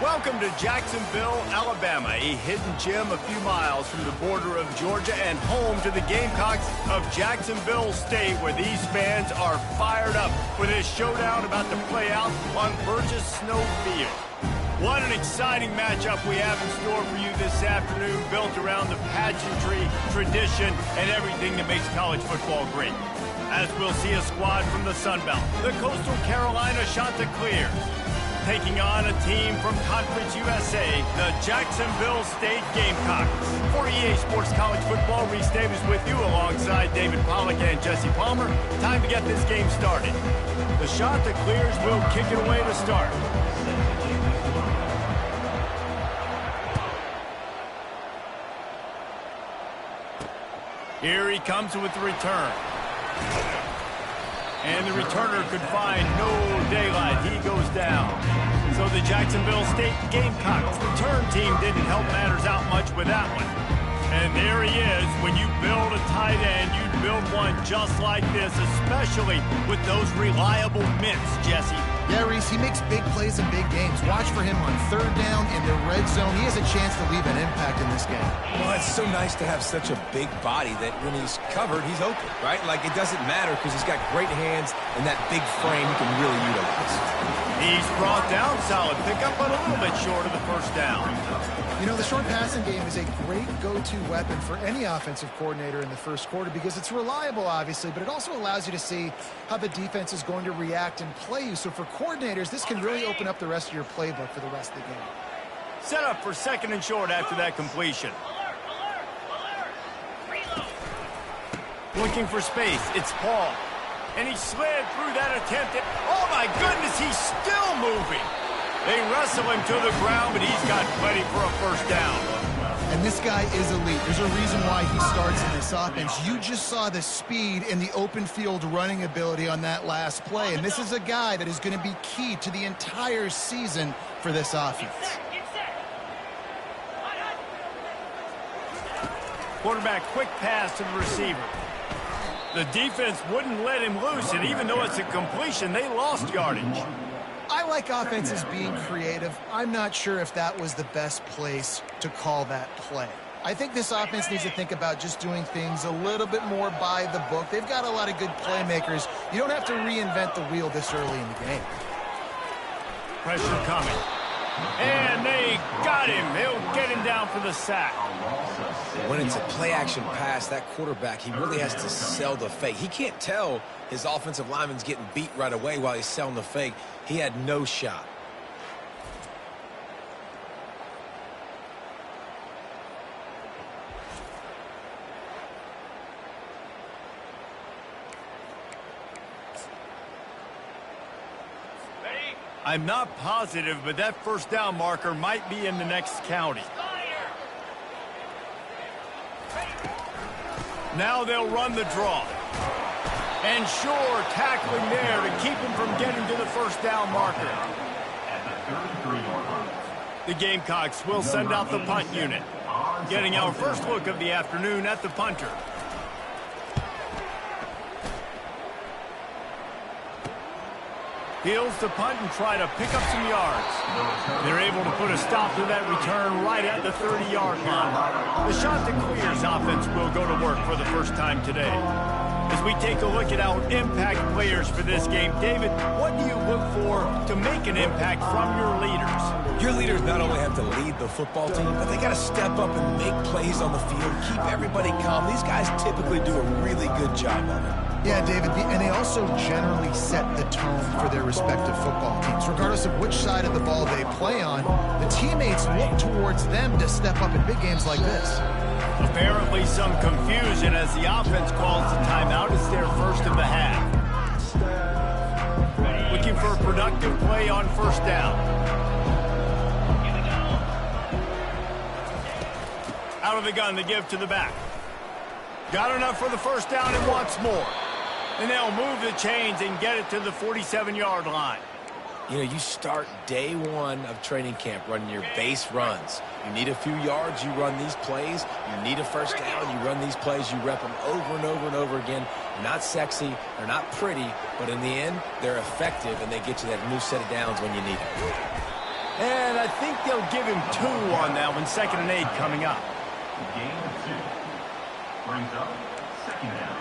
Welcome to Jacksonville, Alabama, a hidden gem a few miles from the border of Georgia and home to the Gamecocks of Jacksonville State, where these fans are fired up for this showdown about to play out on Burgess Snow Field. What an exciting matchup we have in store for you this afternoon, built around the pageantry, tradition, and everything that makes college football great. As we'll see a squad from the Sun Belt, the Coastal Carolina Chanticleers, taking on a team from Conference USA, the Jacksonville State Gamecocks. For EA Sports College Football, Reese Davis with you alongside David Pollack and Jesse Palmer. Time to get this game started. The Chanticleers will kick it away to start. Here he comes with the return. And the returner could find no daylight. He goes down. So the Jacksonville State Gamecocks return team didn't help matters out much with that one. And there he is. When you build a tight end, you build one just like this, especially with those reliable mitts, Jesse. Yeah, Reese, he makes big plays in big games. Watch for him on third down in the red zone. He has a chance to leave an impact in this game. Well, it's so nice to have such a big body that when he's covered, he's open, right? Like, it doesn't matter because he's got great hands and that big frame he can really utilize. He's brought down, solid pickup, but a little bit short of the first down. You know, the short passing game is a great go-to weapon for any offensive coordinator in the first quarter because it's reliable, obviously, but it also allows you to see how the defense is going to react and play you. So for coordinators, this can really open up the rest of your playbook for the rest of the game. Set up for second and short after that completion. Looking for space, it's Paul. And he slid through that attempt. Oh my goodness, he's still moving. They wrestle him to the ground, but he's got plenty for a first down. And this guy is elite. There's a reason why he starts in this offense. You just saw the speed and the open field running ability on that last play. And this is a guy that is going to be key to the entire season for this offense. Quarterback quick pass to the receiver. The defense wouldn't let him loose, and even though it's a completion, they lost yardage. I like offenses being creative. I'm not sure if that was the best place to call that play. I think this offense needs to think about just doing things a little bit more by the book. They've got a lot of good playmakers. You don't have to reinvent the wheel this early in the game. Pressure coming. And they got him. They'll get him down for the sack. When it's a play-action pass, that quarterback, he really has to sell the fake. He can't tell his offensive lineman's getting beat right away while he's selling the fake. He had no shot. I'm not positive, but that first down marker might be in the next county. Now they'll run the draw. And sure, tackling there to keep him from getting to the first down marker. The Gamecocks will send out the punt unit. Getting our first look of the afternoon at the punter. Heels to punt and try to pick up some yards. They're able to put a stop to that return right at the 30-yard line. The Chanticleers offense will go to work for the first time today. As we take a look at our impact players for this game, David, what do you look for to make an impact from your leaders? Your leaders not only have to lead the football team, but they got to step up and make plays on the field, keep everybody calm. These guys typically do a really good job of it. Yeah, David, and they also generally set the tone for their respective football teams. Regardless of which side of the ball they play on, the teammates look towards them to step up in big games like this. Apparently some confusion as the offense calls the timeout. It's their first of the half. Looking for a productive play on first down. Out of the gun, they give to the back. Got enough for the first down and wants more. And they'll move the chains and get it to the 47-yard line. You know, you start day one of training camp running your base runs. You need a few yards, you run these plays. You need a first down, you run these plays. You rep them over and over and over again. They're not sexy, they're not pretty, but in the end, they're effective, and they get you that new set of downs when you need it. And I think they'll give him 2 on that one. 2nd and 8 coming up. Gain of 2. Brings up 2nd down.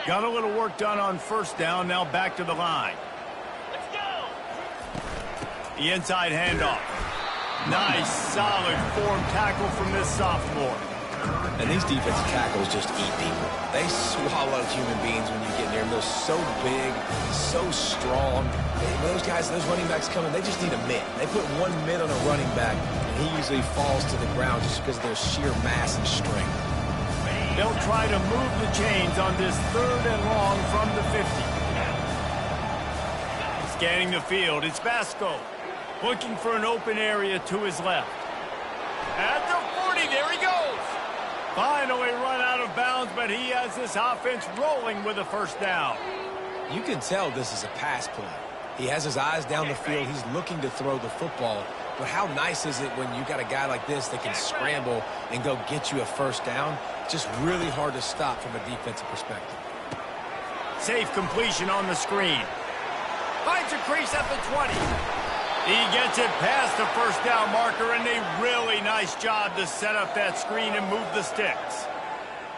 Got a little work done on 1st down. Now back to the line. Let's go. The inside handoff. Nice, solid form tackle from this sophomore. And these defensive tackles just eat people. They swallow human beings when you get near them. They're so big, so strong. Those guys, those running backs coming, they just need a mitt. They put 1 mitt on a running back, and he usually falls to the ground just because of their sheer mass and strength. They'll try to move the chains on this 3rd and long from the 50. Scanning the field, it's Vasco. Looking for an open area to his left. At the 40, there he goes. Finally run out of bounds, but he has this offense rolling with a 1st down. You can tell this is a pass play. He has his eyes down the field. He's looking to throw the football. But how nice is it when you got a guy like this that can scramble and go get you a 1st down? Just really hard to stop from a defensive perspective. Safe completion on the screen. Finds a crease at the 20. He gets it past the 1st down marker, and a really nice job to set up that screen and move the sticks.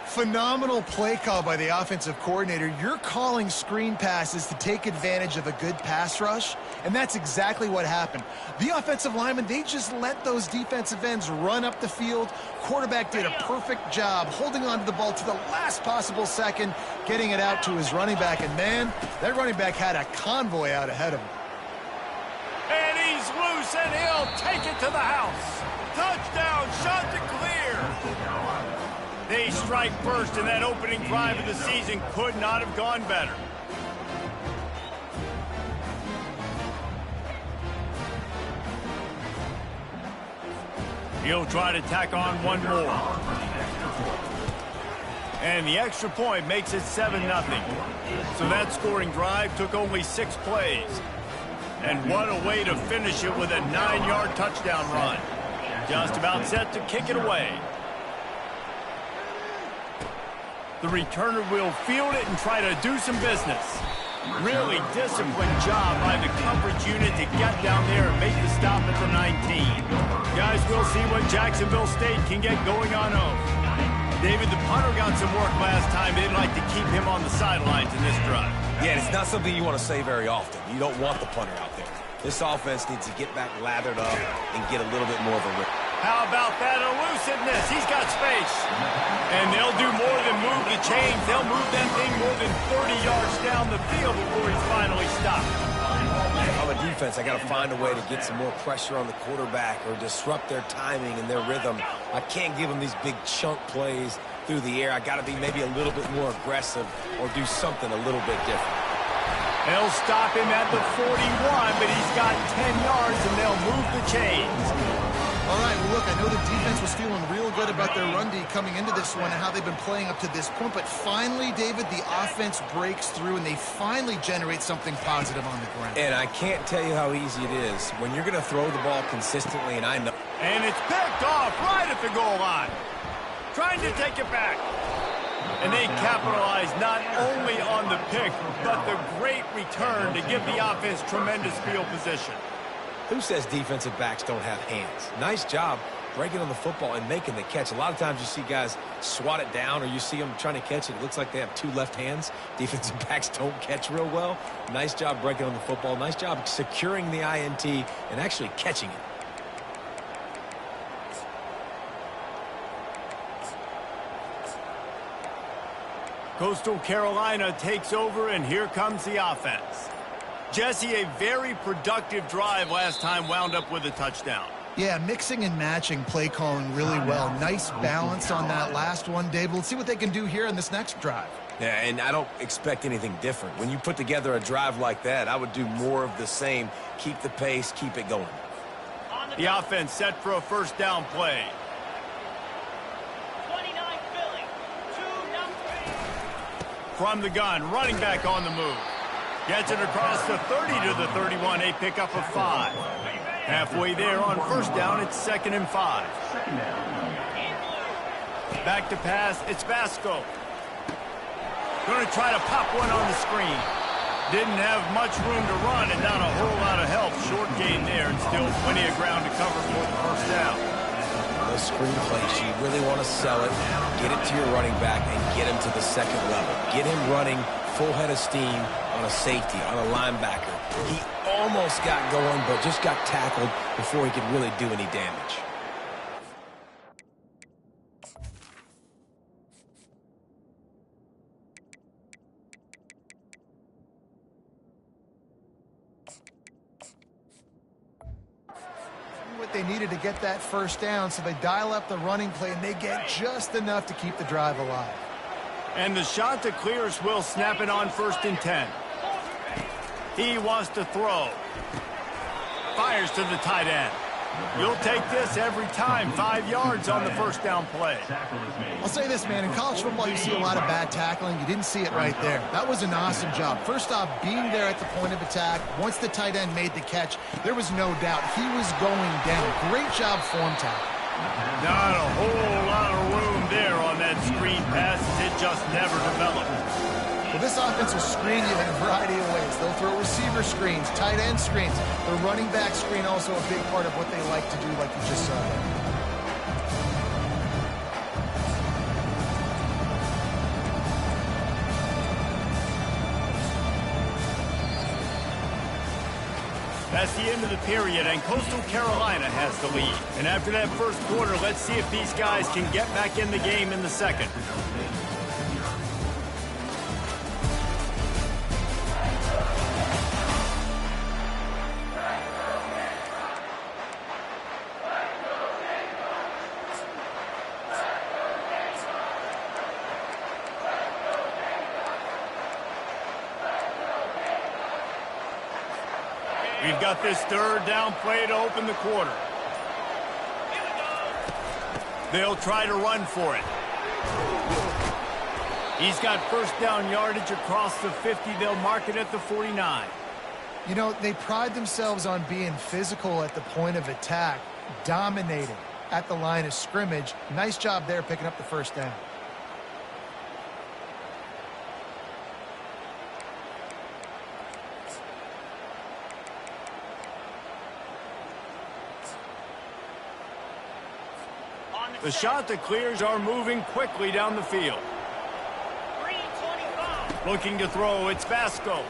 Phenomenal play call by the offensive coordinator. You're calling screen passes to take advantage of a good pass rush, and that's exactly what happened. The offensive linemen, they just let those defensive ends run up the field. Quarterback did a perfect job holding on to the ball to the last possible second, getting it out to his running back, and man, that running back had a convoy out ahead of him. And he's loose, and he'll take it to the house. Touchdown, shot to clear. They strike first, and that opening drive of the season could not have gone better. He'll try to tack on 1 more. And the extra point makes it 7-0. So that scoring drive took only 6 plays. And what a way to finish it with a 9-yard touchdown run. Just about set to kick it away. The returner will field it and try to do some business. Really disciplined job by the coverage unit to get down there and make the stop at the 19. Guys, we'll see what Jacksonville State can get going on home. David, the punter got some work last time. They'd like to keep him on the sidelines in this drive. Yeah, it's not something you want to say very often. You don't want the punter out there. This offense needs to get back lathered up and get a little bit more of a rip. How about that elusiveness? He's got space. And they'll do more than move the chains. They'll move that thing more than 30 yards down the field before he's finally stopped. On the defense, I got to find a way to get some more pressure on the quarterback or disrupt their timing and their rhythm. I can't give them these big chunk plays through the air. I got to be maybe a little bit more aggressive or do something a little bit different. They'll stop him at the 41, but he's got 10 yards, and they'll move the chains. All right, well, look, I know the defense was feeling real good about their run D coming into this one and how they've been playing up to this point, but finally, David, the offense breaks through, and they finally generate something positive on the ground. And I can't tell you how easy it is when you're going to throw the ball consistently, and I know. And it's picked off right at the goal line. Trying to take it back. And they capitalize not only on the pick, but the great return to give the offense tremendous field position. Who says defensive backs don't have hands? Nice job breaking on the football and making the catch. A lot of times you see guys swat it down or you see them trying to catch it. It looks like they have two left hands. Defensive backs don't catch real well. Nice job breaking on the football. Nice job securing the INT and actually catching it. Coastal Carolina takes over, and here comes the offense. Jesse, a very productive drive last time wound up with a touchdown. Yeah, mixing and matching play calling really well. Nice balance on that last one, Dave. Let's see what they can do here in this next drive. Yeah, and I don't expect anything different. When you put together a drive like that, I would do more of the same. Keep the pace, keep it going. The offense set for a first down play. From the gun, running back on the move. Gets it across the 30 to the 31, a pickup of 5. Halfway there on first down, it's 2nd and 5. Back to pass, it's Vasco. Going to try to pop one on the screen. Didn't have much room to run and not a whole lot of help. Short gain there and still plenty of ground to cover for the first down. Those screen plays, you really want to sell it, get it to your running back, and get him to the second level. Get him running full head of steam on a safety, on a linebacker. He almost got going, but just got tackled before he could really do any damage. What they needed to get that first down, so they dial up the running play, and they get just enough to keep the drive alive. And the shot to clears will snap it on 1st and 10. He wants to throw. Fires to the tight end. You'll take this every time. 5 yards on the first down play. I'll say this, man. In college football, you see a lot of bad tackling. You didn't see it right there. That was an awesome job. First off, being there at the point of attack. Once the tight end made the catch, there was no doubt he was going down. Great job form tackle. Not a whole lot of room there on that screen pass. It just never developed. Well, this offense will screen you in a variety of ways. They'll throw receiver screens, tight end screens. The running back screen also a big part of what they like to do, like you just saw there. That's the end of the period, and Coastal Carolina has the lead. And after that first quarter, let's see if these guys can get back in the game in the second. We've got this third down play to open the quarter. They'll try to run for it. He's got first down yardage across the 50. They'll mark it at the 49. You know, they pride themselves on being physical at the point of attack, dominating at the line of scrimmage. Nice job there picking up the first down. The shot that clears are moving quickly down the field. Looking to throw, it's Vasco.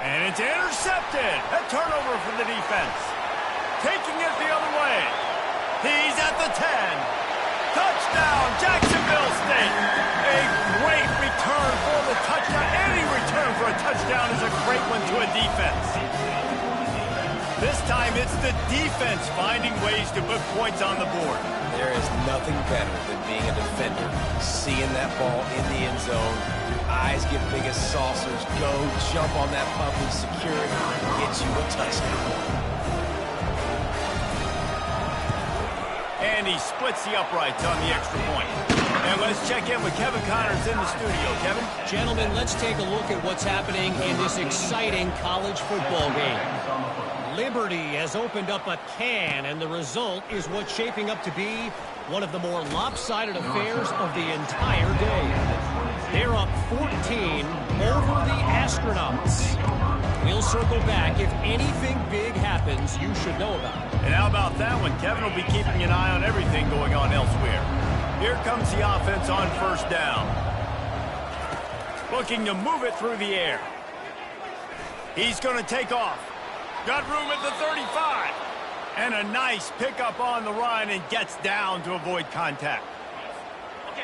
And it's intercepted. A turnover for the defense. Taking it the other way. He's at the 10. Touchdown, Jacksonville State. A great return for the touchdown. Any return for a touchdown is a great one to a defense. This time it's the defense finding ways to put points on the board. There is nothing better than being a defender, seeing that ball in the end zone, your eyes get big as saucers, go, jump on that puppy, secure it, get you a touchdown. And he splits the uprights on the extra point. And let's check in with Kevin Connors in the studio. Kevin? Gentlemen, let's take a look at what's happening in this exciting college football game. Liberty has opened up a can, and the result is what's shaping up to be one of the more lopsided affairs of the entire day. They're up 14 over the Astronauts. We'll circle back if anything big happens. happens, you should know about it. And how about that one? Kevin will be keeping an eye on everything going on elsewhere. Here comes the offense on first down. Looking to move it through the air. He's going to take off. Got room at the 35. And a nice pickup on the run and gets down to avoid contact.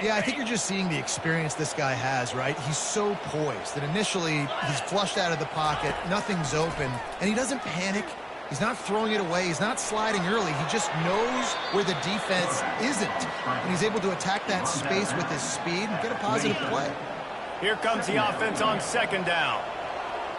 Yeah, I think you're just seeing the experience this guy has, right? He's so poised that initially he's flushed out of the pocket, nothing's open, and he doesn't panic. He's not throwing it away. He's not sliding early. He just knows where the defense isn't, and he's able to attack that space with his speed and get a positive play. Here comes the offense on second down.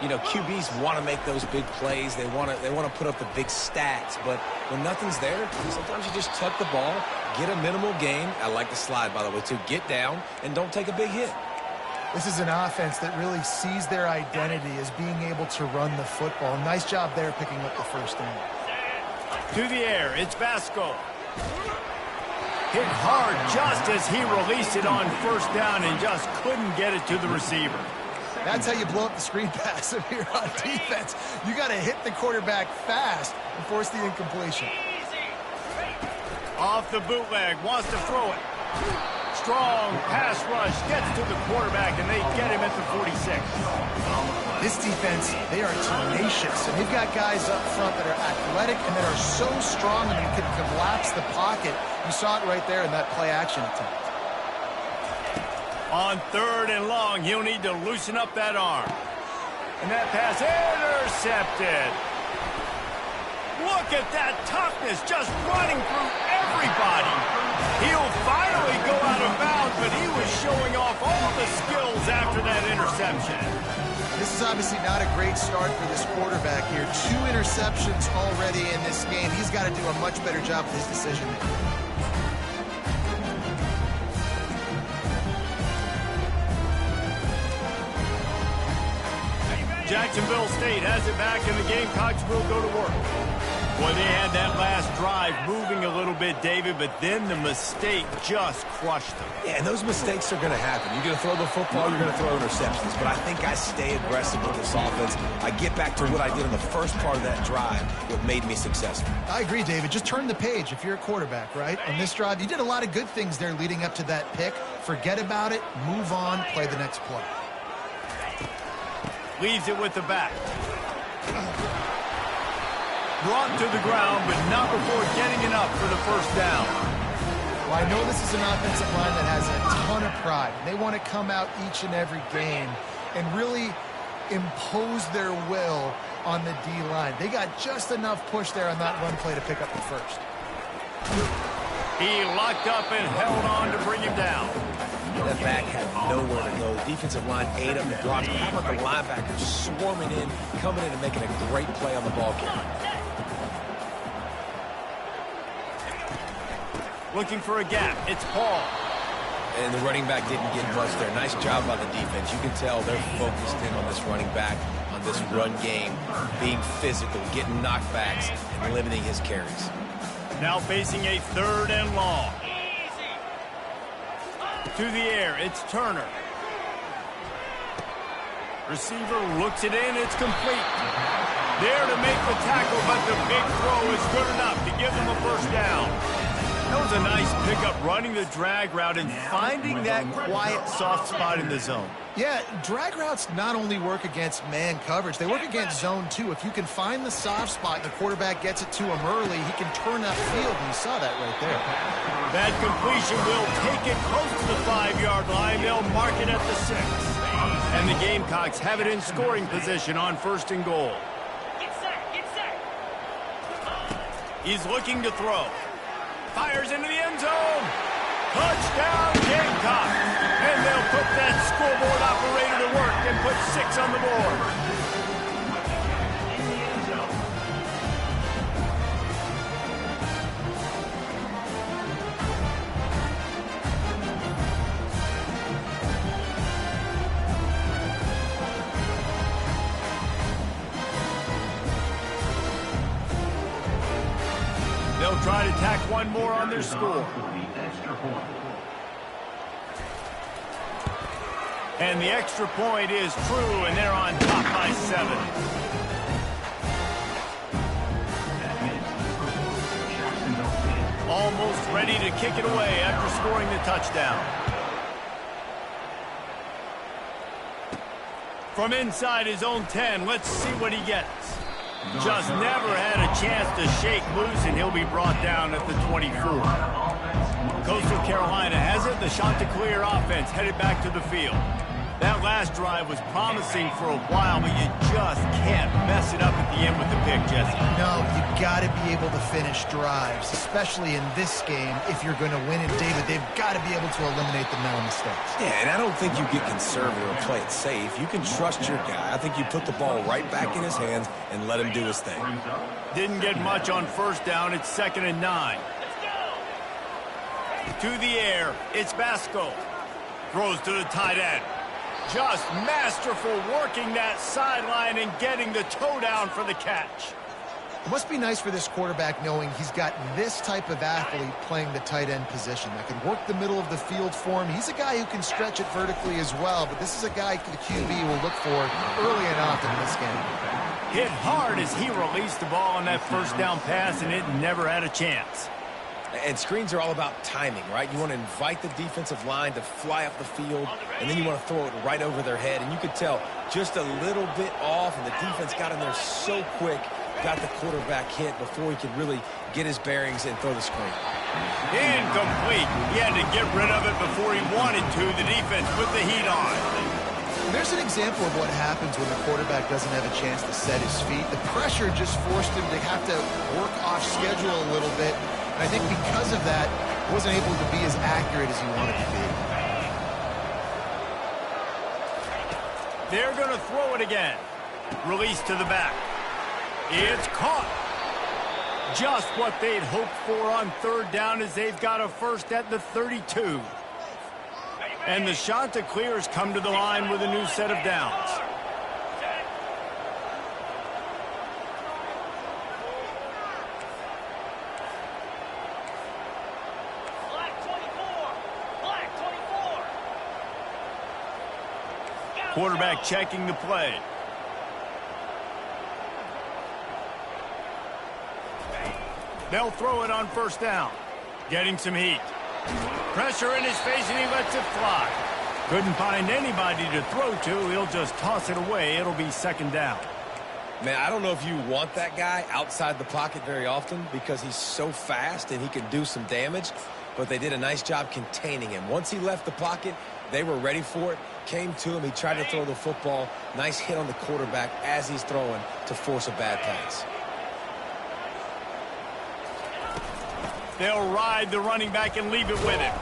You know, QBs want to make those big plays. They want to put up the big stats. But when nothing's there, sometimes you just tuck the ball, get a minimal gain. I like the slide, by the way, too. Get down and don't take a big hit. This is an offense that really sees their identity as being able to run the football. Nice job there picking up the first down. To the air, it's Vasco. Hit hard just as he released it on first down and just couldn't get it to the receiver. That's how you blow up the screen pass if you're on defense. You got to hit the quarterback fast and force the incompletion. Off the bootleg, wants to throw it. Strong pass rush, gets to the quarterback, and they get him at the 46. This defense, they are tenacious, and they've got guys up front that are athletic and that are so strong and you can collapse the pocket. You saw it right there in that play-action attempt. On third and long, he'll need to loosen up that arm. And that pass intercepted. Look at that toughness, just running through everybody. He'll finally go out of bounds, but he was showing off all the skills after that interception. This is obviously not a great start for this quarterback here. 2 interceptions already in this game. He's got to do a much better job with his decision-making. Jacksonville State has it back, and the Gamecocks will go to work. Boy, they had that last drive moving a little bit, David, but then the mistake just crushed them. Yeah, and those mistakes are going to happen. You're going to throw the football, you're going to throw interceptions. But I think I stay aggressive with this offense. I get back to what I did in the first part of that drive, what made me successful. I agree, David. Just turn the page if you're a quarterback, right? On this drive, you did a lot of good things there leading up to that pick. Forget about it, move on, play the next play. Leaves it with the back. Brought to the ground, but not before getting it up for the first down. Well, I know this is an offensive line that has a ton of pride. They want to come out each and every game and really impose their will on the D-line. They got just enough push there on that run play to pick up the first. He locked up and held on to bring him down. That back had nowhere to go. The defensive line ate up the blocks. How about the linebackers swarming in, coming in and making a great play on the ball carrier? Looking for a gap. It's Paul. And the running back didn't get much there. Nice job by the defense. You can tell they're focused in on this running back, on this run game, being physical, getting knockbacks, and limiting his carries. Now facing a third and long. To the air, it's Turner. Receiver looks it in, it's complete. There to make the tackle, but the big throw is good enough to give them a first down. That was a nice pickup, running the drag route and finding that quiet, soft spot in the zone. Yeah, drag routes not only work against man coverage, they work against zone too. If you can find the soft spot and the quarterback gets it to him early, he can turn that field, and you saw that right there. That completion will take it close to the 5-yard line. They'll mark it at the 6. And the Gamecocks have it in scoring position on first and goal. He's looking to throw. Fires into the end zone. Touchdown, Gamecock. And they'll put that scoreboard operator to work and put 6 on the board. They'll try to tack one more on their score. And the extra point is true, and they're on top by 7. almost ready to kick it away after scoring the touchdown. From inside his own 10, let's see what he gets. Just never had a chance to shake loose, and he'll be brought down at the 24. Coastal Carolina has it. The Chanticleer offense headed back to the field. That last drive was promising for a while, but you just can't mess it up at the end with the pick, Jesse. No, you got to be able to finish drives, especially in this game. If you're going to win it, David, they've got to be able to eliminate the mental mistakes. Yeah, and I don't think you get conservative or play it safe. You can trust your guy. I think you put the ball right back in his hands and let him do his thing. Didn't get much on first down. It's 2nd and 9. To the air, it's Basco. Throws to the tight end. Just masterful working that sideline and getting the toe down for the catch. It must be nice for this quarterback knowing he's got this type of athlete playing the tight end position that can work the middle of the field for him. He's a guy who can stretch it vertically as well, but this is a guy the QB will look for early and often in this game. Hit hard as he released the ball on that first down pass, and it never had a chance. And screens are all about timing, right? You want to invite the defensive line to fly up the field, and then you want to throw it right over their head. And you could tell just a little bit off, and the defense got in there so quick, got the quarterback hit before he could really get his bearings and throw the screen. Incomplete. He had to get rid of it before he wanted to. The defense put the heat on. There's an example of what happens when the quarterback doesn't have a chance to set his feet. The pressure just forced him to have to work off schedule a little bit. I think because of that, he wasn't able to be as accurate as he wanted to be. They're going to throw it again. Release to the back. It's caught. Just what they'd hoped for on third down as they've got a first at the 32. And the Chanticleers come to the line with a new set of downs. Quarterback checking the play. They'll throw it on first down. Getting some heat. Pressure in his face, and he lets it fly. Couldn't find anybody to throw to. He'll just toss it away. It'll be 2nd down. Man, I don't know if you want that guy outside the pocket very often because he's so fast and he can do some damage, but they did a nice job containing him. Once he left the pocket, they were ready for it, came to him, he tried to throw the football. Nice hit on the quarterback as he's throwing to force a bad pass. They'll ride the running back and leave it with him.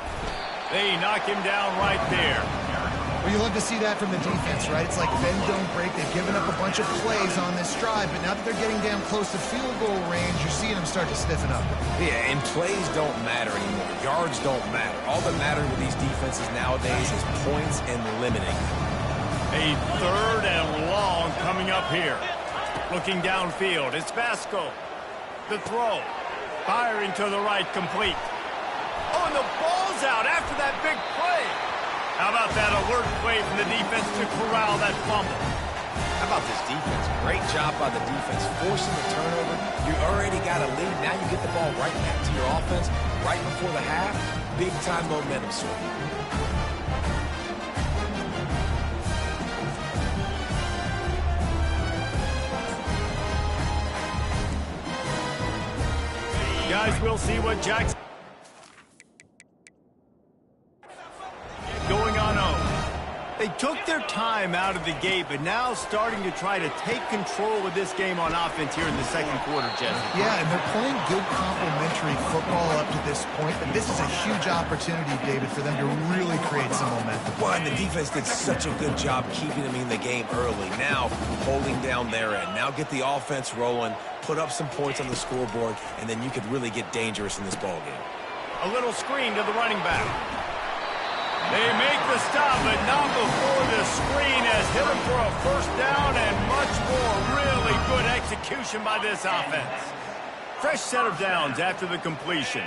They knock him down right there. Well, you love to see that from the defense, right? It's like bend, don't break. They've given up a bunch of plays on this drive, but now that they're getting down close to field goal range, you're seeing them start to stiffen up. Yeah, and plays don't matter anymore. Yards don't matter. All that matters with these defenses nowadays is points and limiting. A 3rd and long coming up here. Looking downfield, it's Basco. The throw. Firing to the right, complete. Oh, and the ball's out after that big play. How about that alert play from the defense to corral that fumble? How about this defense? Great job by the defense, forcing the turnover. You already got a lead. Now you get the ball right back to your offense right before the half. Big-time momentum swing. Guys, we'll see what Jackson going on 0. They took their time out of the gate, but now starting to try to take control of this game on offense here in the 2nd quarter, Jesse. Yeah, and they're playing good complementary football up to this point, but this is a huge opportunity, David, for them to really create some momentum. Well, and the defense did such a good job keeping them in the game early. Now holding down their end. Now get the offense rolling, put up some points on the scoreboard, and then you could really get dangerous in this ball game. A little screen to the running back. They make the stop, but not before the screen has hit him for a first down and much more. Really good execution by this offense. Fresh set of downs after the completion.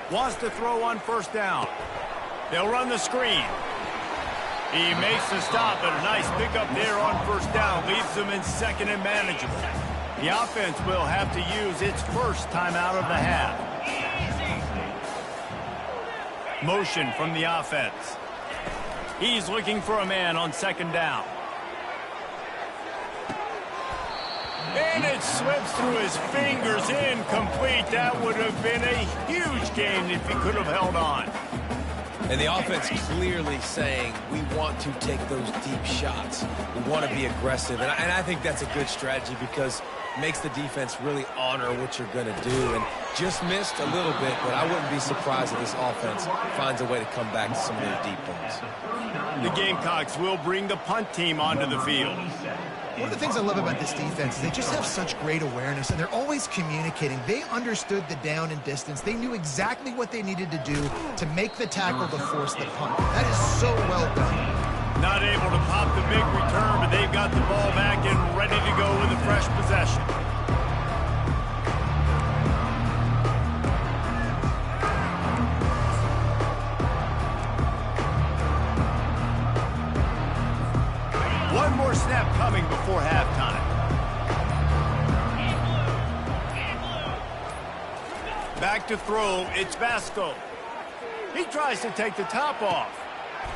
Wants to throw on first down. They'll run the screen. He makes the stop, but a nice pickup there on first down. Leaves them in 2nd and manageable. The offense will have to use its first timeout of the half. Motion from the offense. He's looking for a man on second down. And it slips through his fingers, incomplete. That would have been a huge gain if he could have held on. And the offense clearly saying, we want to take those deep shots. We want to be aggressive. And I think that's a good strategy because it makes the defense really honor what you're going to do. And just missed a little bit, but I wouldn't be surprised if this offense finds a way to come back to some of their deep ones. The Gamecocks will bring the punt team onto the field. One of the things I love about this defense is they just have such great awareness, and they're always communicating. They understood the down and distance. They knew exactly what they needed to do to make the tackle to force the punt. That is so well done. Not able to pop the big return, but they've got the ball back and ready to go with a fresh possession. One more snap coming before halftime. Back to throw, it's Vasco. He tries to take the top off.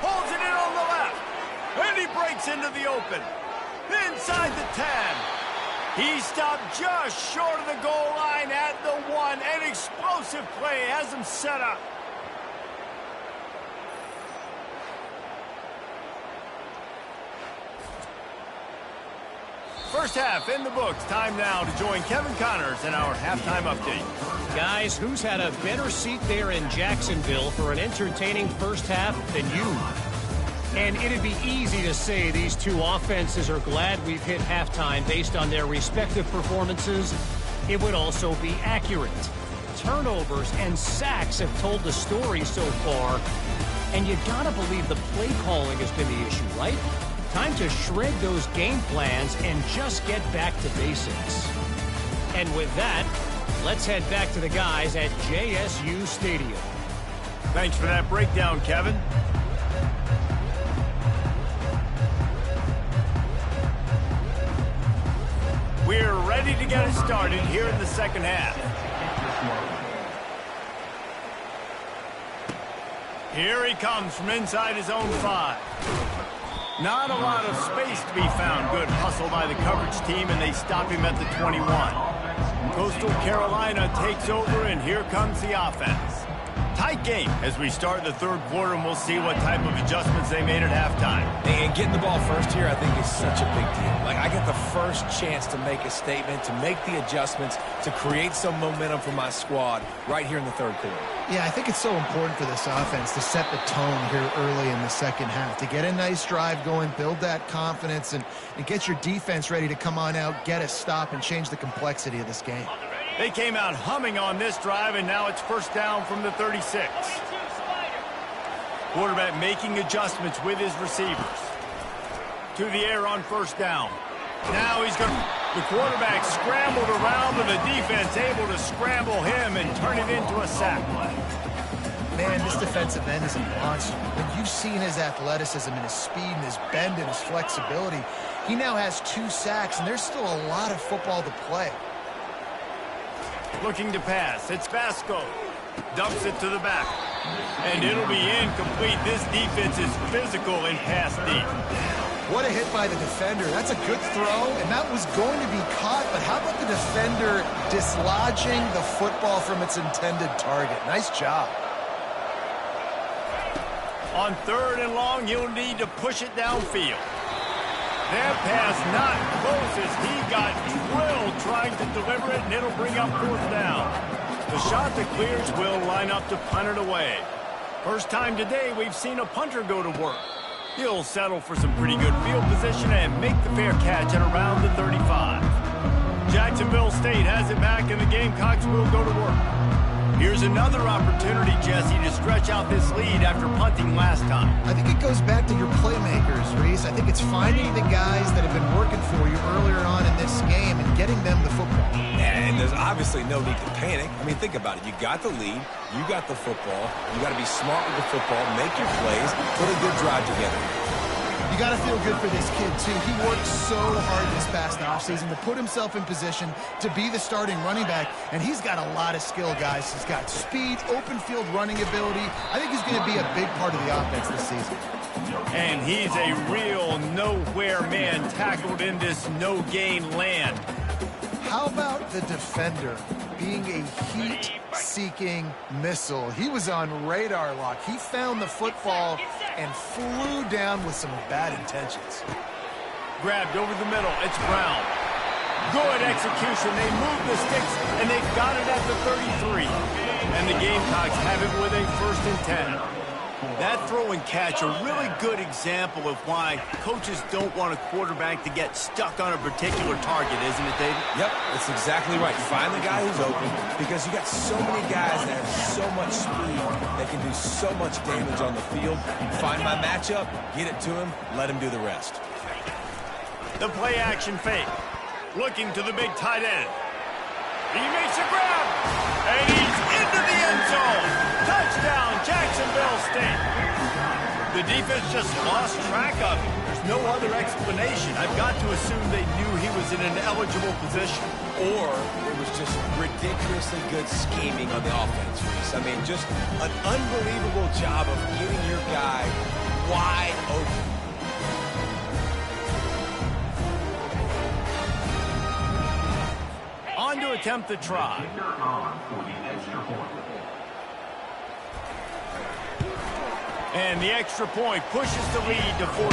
Holds it in on the left. And he breaks into the open. Inside the 10. He stopped just short of the goal line at the 1. An explosive play has him set up. First half in the books. Time now to join Kevin Connors in our halftime update. Guys, who's had a better seat there in Jacksonville for an entertaining first half than you? And it'd be easy to say these two offenses are glad we've hit halftime based on their respective performances. It would also be accurate. Turnovers and sacks have told the story so far. And you gotta believe the play calling has been the issue, right? Time to shred those game plans and just get back to basics. And with that, let's head back to the guys at JSU Stadium. Thanks for that breakdown, Kevin. We're ready to get it started here in the second half. Here he comes from inside his own 5. Not a lot of space to be found. Good hustle by the coverage team, and they stop him at the 21. Coastal Carolina takes over, and here comes the offense. Tight game as we start the third quarter, and we'll see what type of adjustments they made at halftime. And getting the ball first here, I think, is such a big deal. Like, I get the first chance to make a statement, to make the adjustments, to create some momentum for my squad right here in the third quarter. Yeah, I think it's so important for this offense to set the tone here early in the second half, to get a nice drive going, build that confidence, and get your defense ready to come on out, get a stop, and change the complexity of this game. They came out humming on this drive, and now it's first down from the 36. Quarterback making adjustments with his receivers. To the air on first down. Now he's going to... The quarterback scrambled around, but the defense able to scramble him and turn it into a sack. Man, this defensive end is a monster. When you've seen his athleticism and his speed and his bend and his flexibility, he now has 2 sacks, and there's still a lot of football to play. Looking to pass. It's Vasco. Dumps it to the back. And it'll be incomplete. This defense is physical in pass deep. What a hit by the defender. That's a good throw, and that was going to be caught, but how about the defender dislodging the football from its intended target? Nice job. On third and long, you'll need to push it downfield. That pass not close as he got drilled trying to deliver it, and it'll bring up fourth down. The shot that clears will line up to punt it away. First time today we've seen a punter go to work. He'll settle for some pretty good field position and make the fair catch at around the 35. Jacksonville State has it back, and the Gamecocks will go to work. Here's another opportunity, Jesse, to stretch out this lead after punting last time. I think it goes back to your playmakers, Reese. I think it's finding the guys that have been working for you earlier on in this game and getting them the football. And there's obviously no need to panic. I mean, think about it. You got the lead. You got the football. You got to be smart with the football, make your plays, put a good drive together. You got to feel good for this kid, too. He worked so hard this past offseason to put himself in position to be the starting running back, and he's got a lot of skill, guys. He's got speed, open field running ability. I think he's going to be a big part of the offense this season. And he's a real nowhere man tackled in this no-gain land. How about the defender being a heat-seeking missile? He was on radar lock. He found the football and flew down with some bad intentions. Grabbed over the middle. It's Brown. Good execution. They move the sticks, and they've got it at the 33. And the Gamecocks have it with a 1st and 10. That throw and catch, a really good example of why coaches don't want a quarterback to get stuck on a particular target, isn't it, David? Yep, that's exactly right. Find the guy who's open, because you got so many guys that have so much speed that can do so much damage on the field. Find my matchup, get it to him, let him do the rest. The play action fake. Looking to the big tight end. He makes a grab, and he's into the end zone. Touchdown, Jacksonville State. The defense just lost track of him. There's no other explanation. I've got to assume they knew he was in an eligible position. Or it was just ridiculously good scheming on the offense, Reese. I mean, just an unbelievable job of getting your guy wide open. On to attempt the try. And the extra point pushes the lead to 14.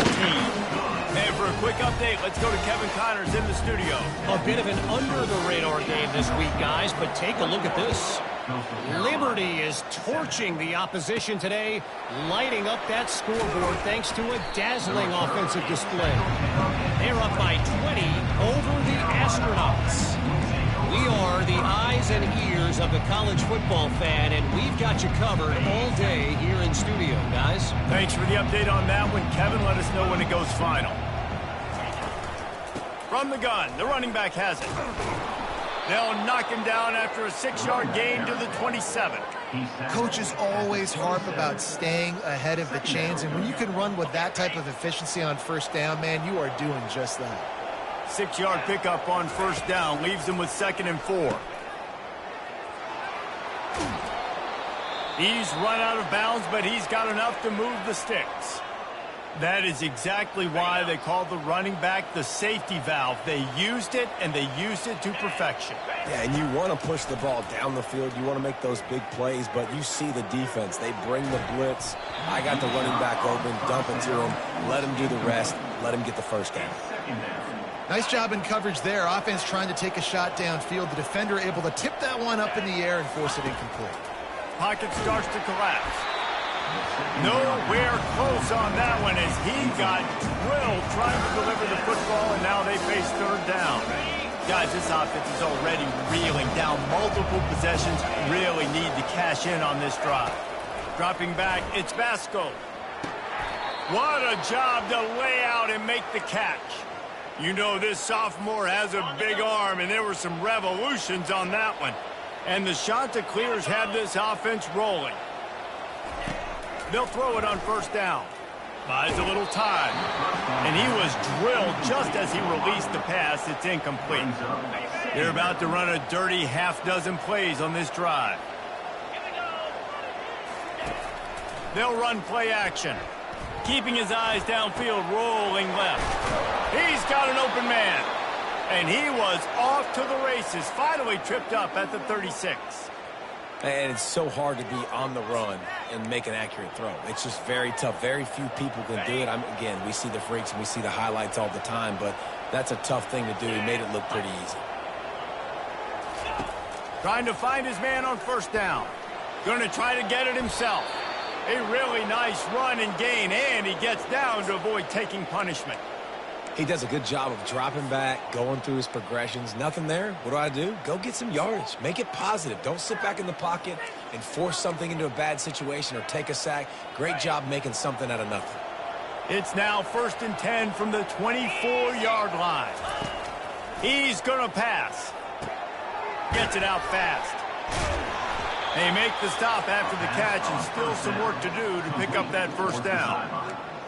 And for a quick update, let's go to Kevin Connors in the studio. A bit of an under-the-radar game this week, guys, but take a look at this. Liberty is torching the opposition today, lighting up that scoreboard thanks to a dazzling offensive display. They're up by 20 over the Astronauts. We are the eyes and ears of the college football fan, and we've got you covered all day here in studio, guys. Thanks for the update on that one, Kevin. Let us know when it goes final. From the gun, the running back has it. They'll knock him down after a 6-yard gain to the 27. Coaches always harp about staying ahead of the chains, and when you can run with that type of efficiency on 1st down, man, you are doing just that. 6-yard pickup on 1st down leaves them with 2nd and 4. He's run out of bounds, but he's got enough to move the sticks. That is exactly why they call the running back the safety valve. They used it, and they used it to perfection. Yeah, and you want to push the ball down the field. You want to make those big plays, but you see the defense. They bring the blitz. I got the running back open, dump it to him, let him do the rest, let him get the 1st down. Nice job in coverage there. Offense trying to take a shot downfield. The defender able to tip that one up in the air and force it incomplete. Pocket starts to collapse. Nowhere close on that one as he got drilled trying to deliver the football, and now they face 3rd down. Guys, this offense is already reeling down multiple possessions. Really need to cash in on this drive. Dropping back, it's Basco. What a job to lay out and make the catch. You know this sophomore has a big arm, and there were some revolutions on that one. And the Chanticleers have this offense rolling. They'll throw it on 1st down. Buys a little time. And he was drilled just as he released the pass. It's incomplete. They're about to run a dirty half-dozen plays on this drive. They'll run play action. Keeping his eyes downfield, rolling left. He's got an open man. And he was off to the races. Finally tripped up at the 36. And it's so hard to be on the run and make an accurate throw. It's just very tough. Very few people can do it. Again, we see the freaks and we see the highlights all the time, but that's a tough thing to do. He made it look pretty easy. Trying to find his man on 1st down. Going to try to get it himself. A really nice run and gain, and he gets down to avoid taking punishment. He does a good job of dropping back, going through his progressions. Nothing there. What do? Go get some yardage. Make it positive. Don't sit back in the pocket and force something into a bad situation or take a sack. Great job making something out of nothing. It's now 1st and 10 from the 24-yard line. He's going to pass. Gets it out fast. They make the stop after the catch, and still some work to do to pick up that 1st down.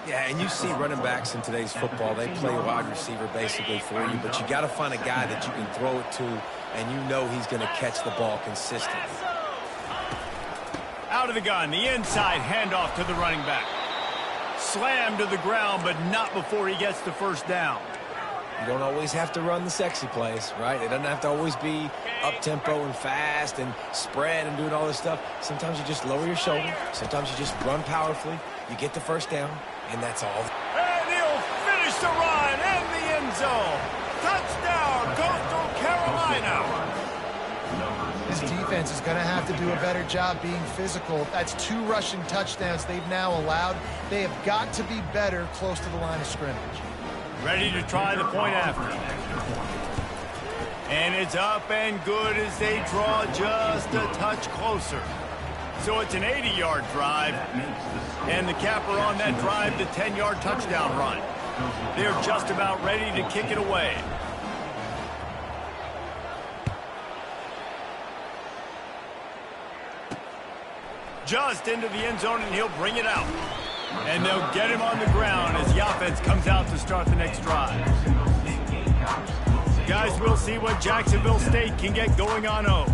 Yeah, and you see running backs in today's football, they play wide receiver basically for you, but you got to find a guy that you can throw it to, and you know he's going to catch the ball consistently. Out of the gun, the inside handoff to the running back. Slammed to the ground, but not before he gets the first down. You don't always have to run the sexy plays, right? It doesn't have to always be up-tempo and fast and spread and doing all this stuff. Sometimes you just lower your shoulder. Sometimes you just run powerfully. You get the first down, and that's all. And he'll finish the run in the end zone. Touchdown, Coastal Carolina. This defense is going to have to do a better job being physical. That's 2 rushing touchdowns they've now allowed. They have got to be better close to the line of scrimmage. Ready to try the point after. And it's up and good as they draw just a touch closer. So it's an 80-yard drive. And the capper on that drive, the 10-yard touchdown run. They're just about ready to kick it away. Just into the end zone, and he'll bring it out. And they'll get him on the ground as the offense comes out to start the next drive. Guys, we'll see what Jacksonville State can get going on O.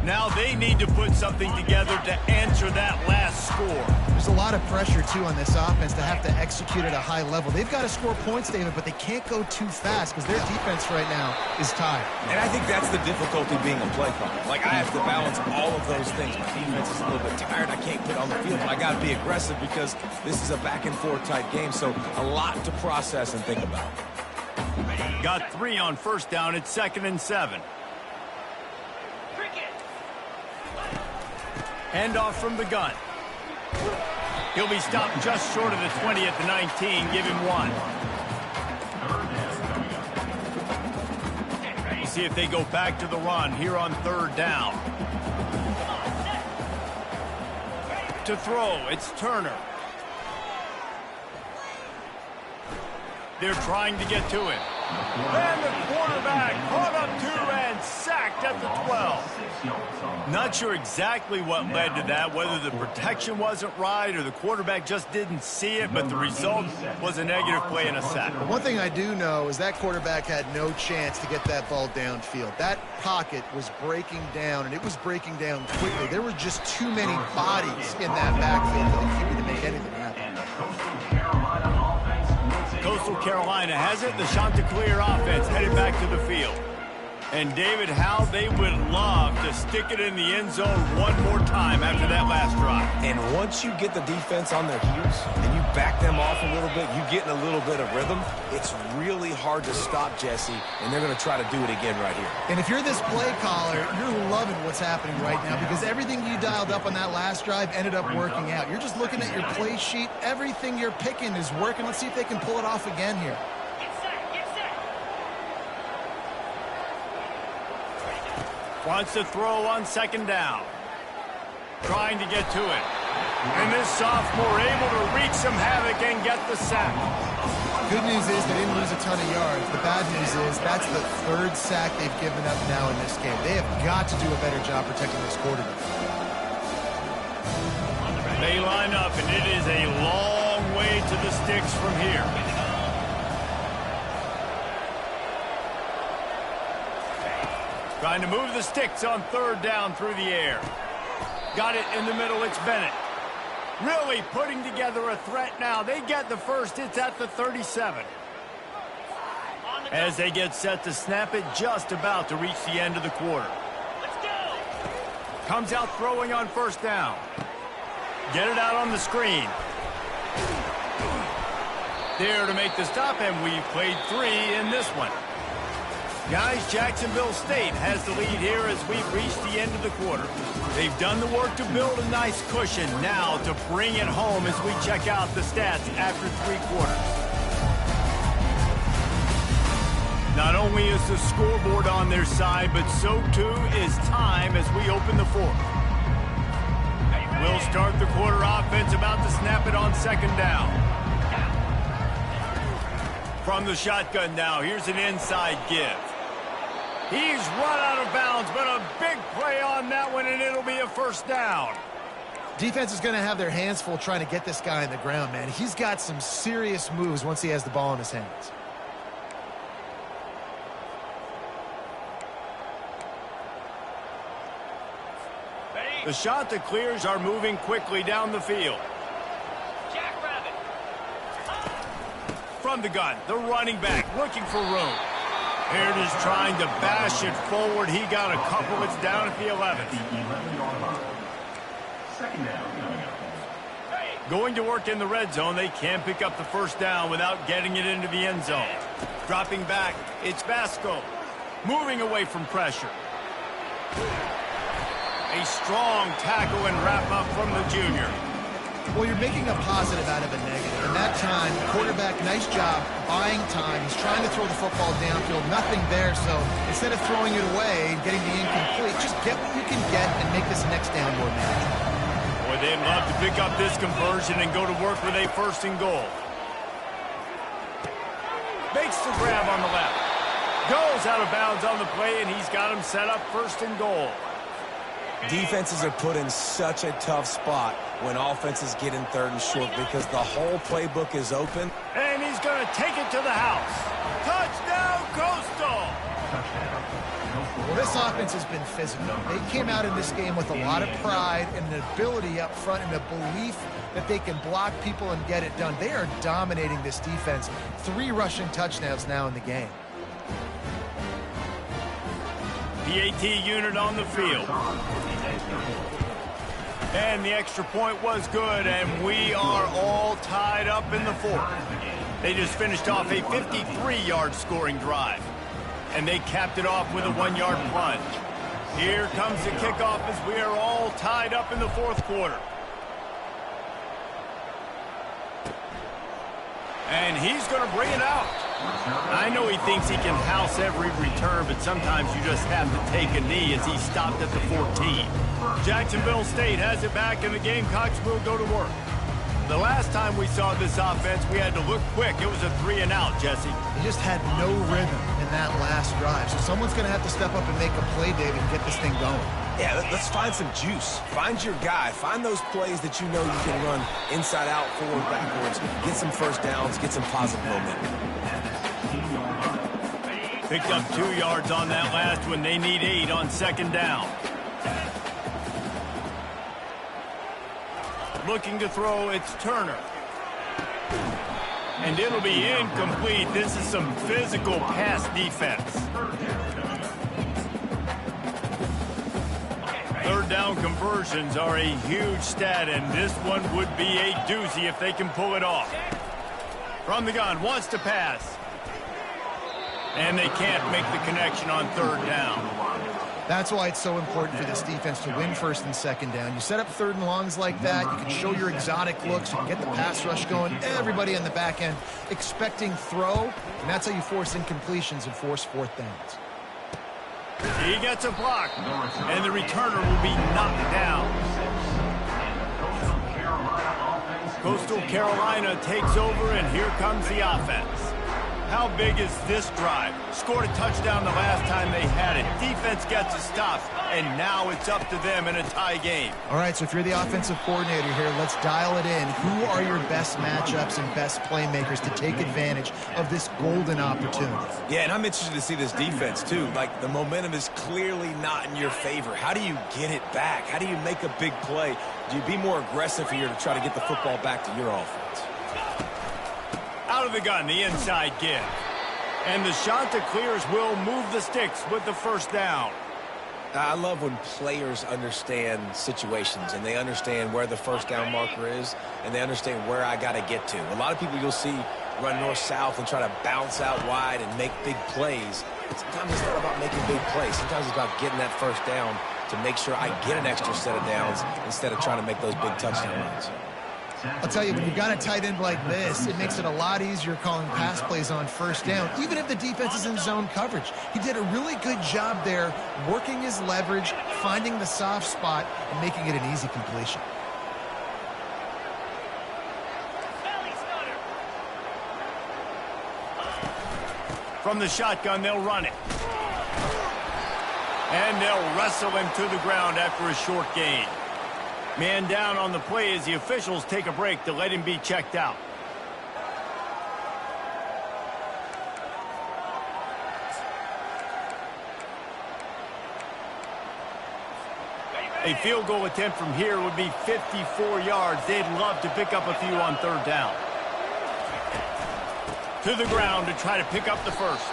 Now they need to put something together to answer that last score. There's a lot of pressure, too, on this offense to have to execute at a high level. They've got to score points, David, but they can't go too fast because their defense right now is tired. And I think that's the difficulty being a play caller. Like, I have to balance all of those things. My defense is a little bit tired. I can't get on the field, but I got to be aggressive because this is a back-and-forth type game, so a lot to process and think about. Got 3 on first down. It's 2nd and 7. Handoff from the gun. He'll be stopped just short of the 20 at the 19. Give him 1. We'll see if they go back to the run here on 3rd down. To throw, it's Turner. They're trying to get to him. And the quarterback caught up to and sacked at the 12. Not sure exactly what led to that, whether the protection wasn't right or the quarterback just didn't see it, but the result was a negative play and a sack. One thing I do know is that quarterback had no chance to get that ball downfield. That pocket was breaking down, and it was breaking down quickly. There were just too many bodies in that backfield for the QB to make anything happen. Coastal Carolina has it. The Chanticleer offense headed back to the field. And David, how they would love to stick it in the end zone one more time after that last drive. And once you get the defense on their heels and you back them off a little bit, you get in a little bit of rhythm, it's really hard to stop, Jesse, and they're going to try to do it again right here. And if you're this play caller, you're loving what's happening right now because everything you dialed up on that last drive ended up working out. You're just looking at your play sheet. Everything you're picking is working. Let's see if they can pull it off again here. Wants to throw on 2nd down. Trying to get to it. And this sophomore able to wreak some havoc and get the sack. Good news is they didn't lose a ton of yards. The bad news is that's the 3rd sack they've given up now in this game. They have got to do a better job protecting this quarterback. They line up, and it is a long way to the sticks from here. Trying to move the sticks on 3rd down through the air. Got it in the middle. It's Bennett. Really putting together a threat now. They get the first. It's at the 37. As they get set to snap it, just about to reach the end of the quarter. Let's go. Comes out throwing on 1st down. Get it out on the screen. There to make the stop, and we've played 3 in this one. Guys, Jacksonville State has the lead here as we've reached the end of the quarter. They've done the work to build a nice cushion. Now to bring it home as we check out the stats after 3 quarters. Not only is the scoreboard on their side, but so too is time as we open the 4th. We'll start the quarter offense, about to snap it on 2nd down. From the shotgun now, here's an inside give. He's run out of bounds, but a big play on that one, and it'll be a 1st down. Defense is going to have their hands full trying to get this guy on the ground, man. He's got some serious moves once he has the ball in his hands. The shot that clears are moving quickly down the field. From the gun, the running back looking for room. Here it is trying to bash it forward. He got a couple. It's down at the 11th. Second down coming up. Going to work in the red zone. They can't pick up the first down without getting it into the end zone. Dropping back, it's Basco. Moving away from pressure. A strong tackle and wrap up from the junior. Well, you're making a positive out of a negative. And that time, quarterback, nice job buying time. He's trying to throw the football downfield. Nothing there, so instead of throwing it away and getting the incomplete, just get what you can get and make this next down more manageable. Boy, they'd love to pick up this conversion and go to work with a first and goal. Makes the grab on the left. Goes out of bounds on the play, and he's got him set up first and goal. Defenses are put in such a tough spot when offenses get in third and short because the whole playbook is open. And he's going to take it to the house. Touchdown, Coastal! Well, this offense has been physical. They came out in this game with a lot of pride and an ability up front and a belief that they can block people and get it done. They are dominating this defense. 3 rushing touchdowns now in the game. PAT unit on the field. And the extra point was good, and we are all tied up in the fourth. They just finished off a 53-yard scoring drive, and they capped it off with a 1-yard plunge. Here comes the kickoff as we are all tied up in the fourth quarter. And he's going to bring it out. I know he thinks he can house every return, but sometimes you just have to take a knee as he stopped at the 14. Jacksonville State has it back, and the Gamecocks will go to work. The last time we saw this offense, we had to look quick. It was a 3-and-out, Jesse. They just had no rhythm in that last drive, so someone's going to have to step up and make a play, David, and get this thing going. Yeah, let's find some juice. Find your guy. Find those plays that you know you can run inside out, forward, backwards. Get some first downs. Get some positive momentum. Picked up 2 yards on that last one. They need 8 on second down. Looking to throw, it's Turner. And it'll be incomplete. This is some physical pass defense. Third down conversions are a huge stat, and this one would be a doozy if they can pull it off. From the gun, wants to pass. And they can't make the connection on third down. That's why it's so important for this defense to win first and second down. You set up third and longs like that, you can show your exotic looks, you can get the pass rush going, everybody on the back end expecting throw, and that's how you force incompletions and force fourth downs. He gets a block, and the returner will be knocked down. Coastal Carolina takes over, and here comes the offense. How big is this drive? Scored a touchdown the last time they had it. Defense gets a stop, and now it's up to them in a tie game. All right, so if you're the offensive coordinator here, let's dial it in. Who are your best matchups and best playmakers to take advantage of this golden opportunity? Yeah, and I'm interested to see this defense, too. Like, the momentum is clearly not in your favor. How do you get it back? How do you make a big play? Do you be more aggressive here to try to get the football back to your offense? Out of the gun, the inside give. And the shot that clears will move the sticks with the first down. I love when players understand situations and they understand where the first down marker is and they understand where I got to get to. A lot of people you'll see run north-south and try to bounce out wide and make big plays. Sometimes it's not about making big plays. Sometimes it's about getting that first down to make sure I get an extra set of downs instead of trying to make those big touchdown runs. I'll tell you, when you've got a tight end like this, it makes it a lot easier calling pass plays on first down, even if the defense is in zone coverage. He did a really good job there, working his leverage, finding the soft spot, and making it an easy completion. From the shotgun, they'll run it. And they'll wrestle him to the ground after a short gain. Man down on the play as the officials take a break to let him be checked out. A field goal attempt from here would be 54 yards. They'd love to pick up a few on third down. To the ground to try to pick up the first.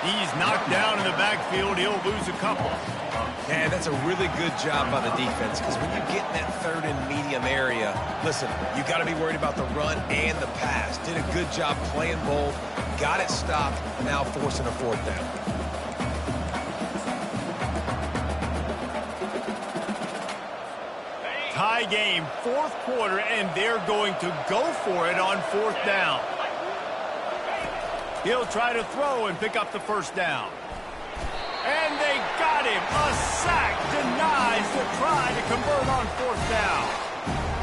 He's knocked down in the backfield. He'll lose a couple. Man, that's a really good job by the defense, because when you get in that third and medium area, listen, you got to be worried about the run and the pass. Did a good job playing both, got it stopped, now forcing a fourth down. Tie game, fourth quarter, and they're going to go for it on fourth down. He'll try to throw and pick up the first down. And they got him. A sack denies the try to convert on fourth down.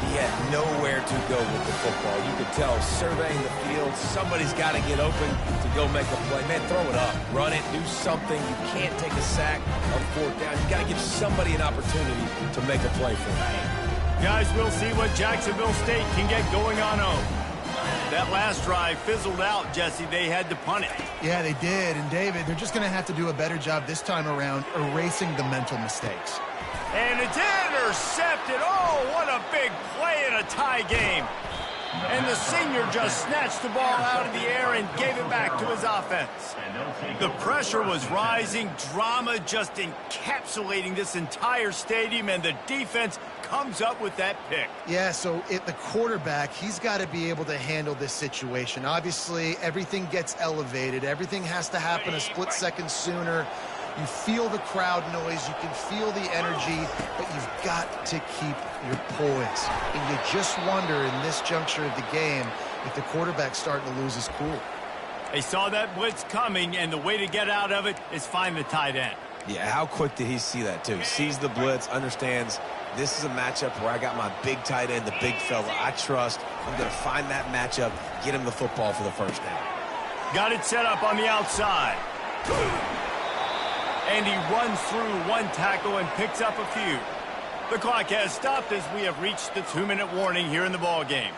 He had nowhere to go with the football. You could tell, surveying the field, somebody's got to get open to go make a play. Man, throw it up, run it, do something. You can't take a sack on fourth down. You got to give somebody an opportunity to make a play for him. Guys, we'll see what Jacksonville State can get going on home. That last drive fizzled out, Jesse. They had to punt it. Yeah, they did. And, David, they're just going to have to do a better job this time around erasing the mental mistakes. And it's intercepted. Oh, what a big play in a tie game. And the senior just snatched the ball out of the air and gave it back to his offense. The pressure was rising, drama just encapsulating this entire stadium, and the defense comes up with that pick. Yeah, so the quarterback, he's got to be able to handle this situation. Obviously, everything gets elevated. Everything has to happen a split second sooner. You feel the crowd noise. You can feel the energy, but you've got to keep your poise. And you just wonder in this juncture of the game if the quarterback's starting to lose his cool. They saw that blitz coming, and the way to get out of it is find the tight end. Yeah, how quick did he see that, too? Sees the blitz, understands this is a matchup where I got my big tight end, the big fella I trust. I'm going to find that matchup, get him the football for the first down. Got it set up on the outside. And he runs through one tackle and picks up a few. The clock has stopped as we have reached the 2-minute warning here in the ball game.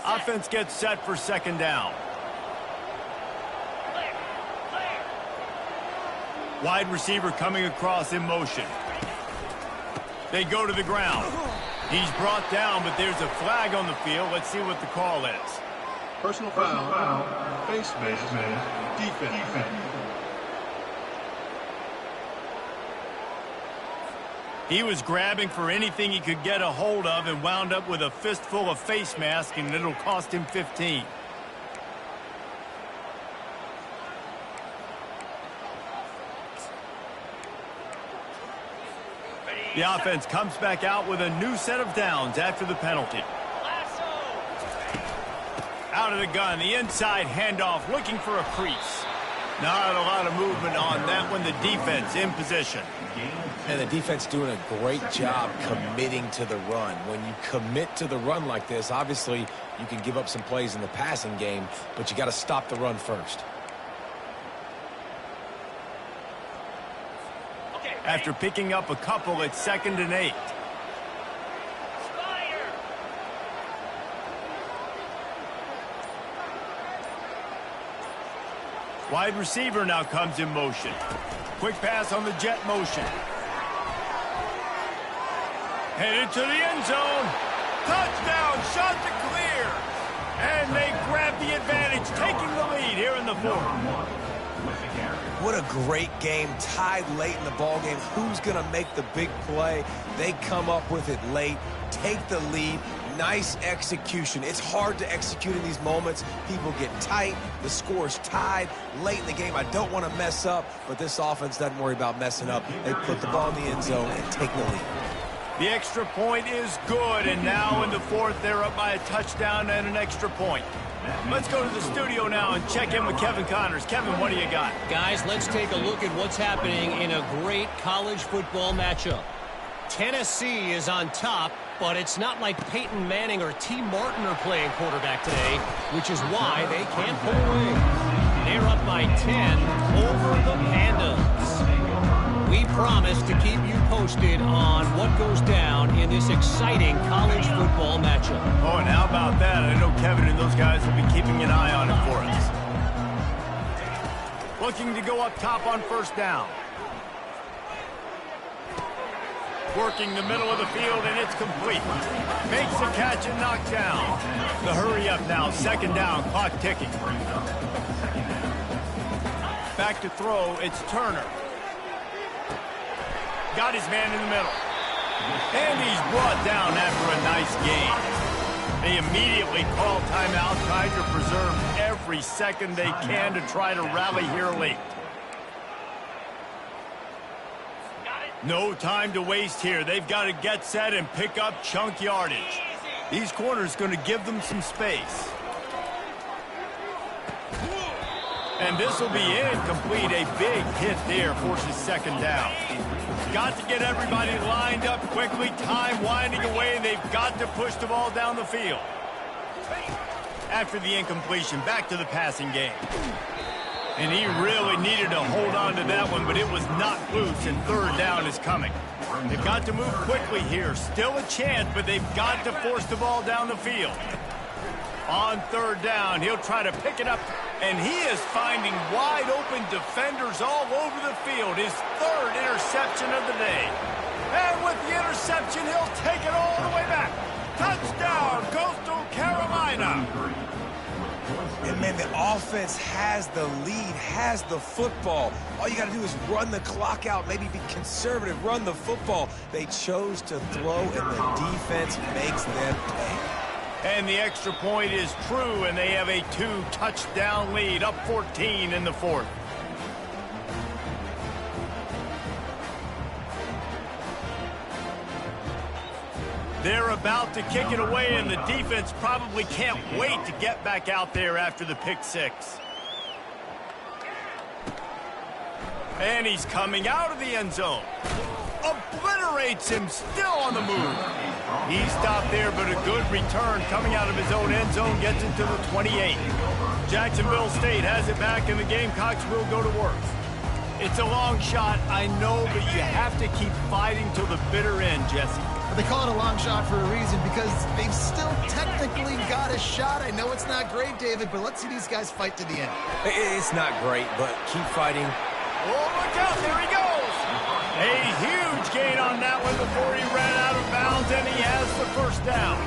Offense gets set for second down. Wide receiver coming across in motion. They go to the ground. He's brought down, but there's a flag on the field. Let's see what the call is. Personal foul, face mask, defense. He was grabbing for anything he could get a hold of and wound up with a fistful of face mask, and it'll cost him 15. The offense comes back out with a new set of downs after the penalty. Out of the gun, the inside handoff, looking for a crease. Not a lot of movement on that one. The defense in position. And the defense doing a great job committing to the run. When you commit to the run like this, obviously you can give up some plays in the passing game, but you got to stop the run first. After picking up a couple, it's 2nd and 8. Wide receiver now comes in motion. Quick pass on the jet motion. Headed to the end zone. Touchdown, shot to clear. And they grab the advantage, taking the lead here in the fourth. What a great game, tied late in the ball game. Who's going to make the big play? They come up with it late, take the lead. Nice execution. It's hard to execute in these moments. People get tight. The score's tied late in the game. I don't want to mess up, but this offense doesn't worry about messing up. They put the ball in the end zone and take the lead. The extra point is good, and now in the fourth, they're up by a touchdown and an extra point. Let's go to the studio now and check in with Kevin Connors. Kevin, what do you got? Guys, let's take a look at what's happening in a great college football matchup. Tennessee is on top, but it's not like Peyton Manning or T. Martin are playing quarterback today, which is why they can't pull away. They're up by 10 over the Pandas. We promise to keep you posted on what goes down in this exciting college football matchup. Oh, and how about that? I know Kevin and those guys will be keeping an eye on it for us. Looking to go up top on first down. Working the middle of the field, and it's complete. Makes the catch and knocked down. The hurry up now, second down, clock ticking. Back to throw, it's Turner. Got his man in the middle. And he's brought down after a nice gain. They immediately call timeout, trying to preserve every second they can to try to rally here late. No time to waste here. They've got to get set and pick up chunk yardage. These corners going to give them some space. And this will be incomplete. A big hit there forces second down. Got to get everybody lined up quickly. Time winding away. They've got to push the ball down the field. After the incompletion, back to the passing game. And he really needed to hold on to that one, but it was not loose, and third down is coming. They've got to move quickly here. Still a chance, but they've got to force the ball down the field. On third down, he'll try to pick it up, and he is finding wide-open defenders all over the field. His third interception of the day. And with the interception, he'll take it all the way back. Touchdown, Coastal Carolina. And, man, the offense has the lead, has the football. All you got to do is run the clock out, maybe be conservative, run the football. They chose to throw, and the defense makes them pay. And the extra point is true, and they have a 2-touchdown lead, up 14 in the fourth. They're about to kick it away, and the defense probably can't wait to get back out there after the pick six. And he's coming out of the end zone. Obliterates him, still on the move. He stopped there, but a good return coming out of his own end zone gets it to the 28. Jacksonville State has it back, and the Gamecocks will go to work. It's a long shot, I know, but you have to keep fighting till the bitter end, Jesse. They call it a long shot for a reason, because they've still technically got a shot. I know it's not great, David, but let's see these guys fight to the end. It's not great, but keep fighting. Oh, look out, there he goes! A huge gain on that one before he ran out of bounds, and he has the first down.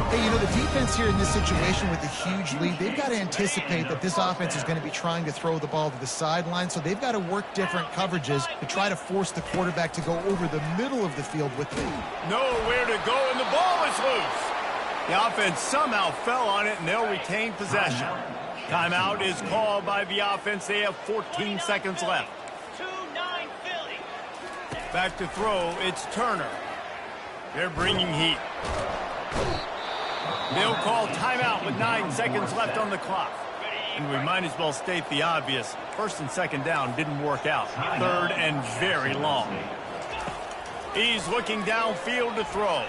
Hey, you know, the defense here in this situation with a huge lead, they've got to anticipate that this offense is going to be trying to throw the ball to the sideline, so they've got to work different coverages to try to force the quarterback to go over the middle of the field with them. Nowhere to go, and the ball is loose. The offense somehow fell on it, and they'll retain possession. Timeout is called by the offense. They have 14 seconds left. Back to throw, it's Turner. They're bringing heat. They'll call timeout with 9 seconds left on the clock. And we might as well state the obvious. First and second down didn't work out. Third and very long. He's looking downfield to throw.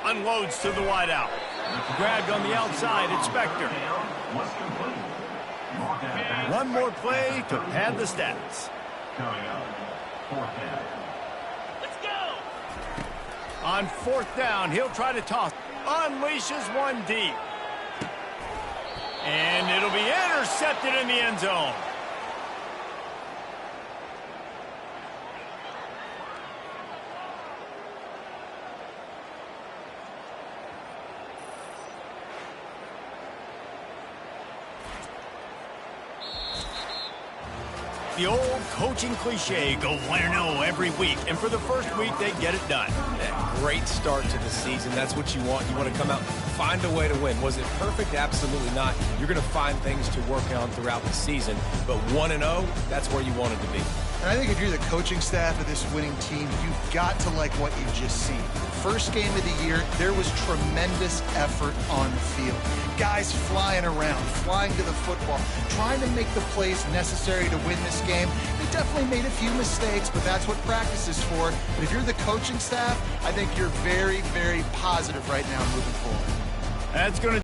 Unloads to the wideout. Grabbed on the outside, it's Spector. One more play to pad the stats. On fourth down, he'll try to toss. Unleashes one deep. And it'll be intercepted in the end zone. The old coaching cliche, go 1-0 every week. And for the first week, they get it done. That great start to the season. That's what you want. You want to come out, find a way to win. Was it perfect? Absolutely not. You're going to find things to work on throughout the season. But 1-0, that's where you wanted to be. And I think if you're the coaching staff of this winning team, you've got to like what you've just seen. first game of the year, there was tremendous effort on the field. Guys flying around, flying to the football, trying to make the plays necessary to win this game. They definitely made a few mistakes, but that's what practice is for. But if you're the coaching staff, I think you're very, very positive right now moving forward. That's going to